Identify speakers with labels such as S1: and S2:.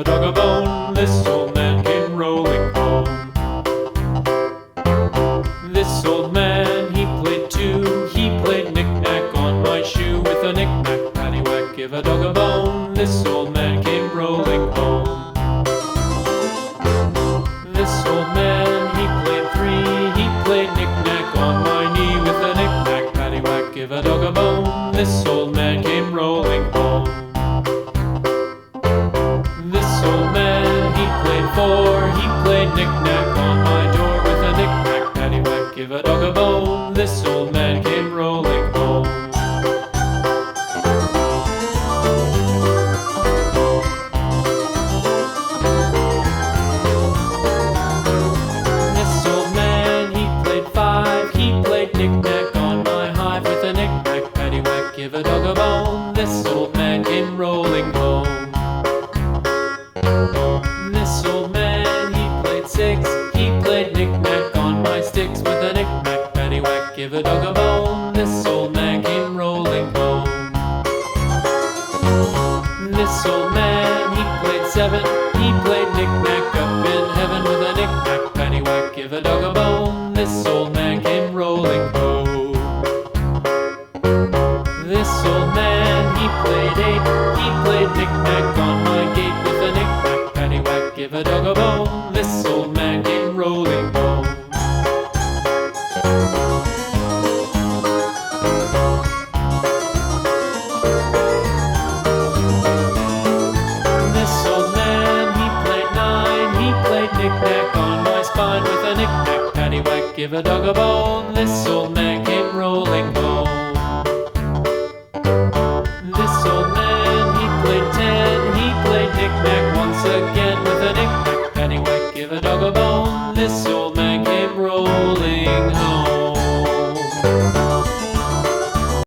S1: a dog a bone. This old man came rolling home. This old man, he played too. He played knick-knack on my shoe. With a knick-knack, paddywhack, give a dog a bone. This old man came rolling home. This old man, he played three. He played knick-knack on my knee. With a knick-knack, paddywhack, give a dog a bone. This old man came rolling home. This old man, he played four. He played knick-knack on my door. With a knick-knack, paddywhack, give a dog a bone. This old man came rolling home. This old man, he played five. He played knick-knack on my hive. With a knick-knack, paddywhack, give a dog a bone. This old man came rolling home. This old man, he played six. He played knick-knack on my sticks. With a knick-knack, paddywhack, give a dog a bone. This old man came rolling home. This old man, he played seven. He played knick-knack up in heaven. With a knick-knack, paddywhack, give a dog a bone. This old man came rolling home. This old man, he played eight. He played knick-knack on my gate. With a knick-knack, paddywhack, give a dog a bone. This old man came rolling home. This old man, he played nine. He played knick-knack on my spine. With a knick-knack, paddywhack, give a dog a bone. This old man came rolling home.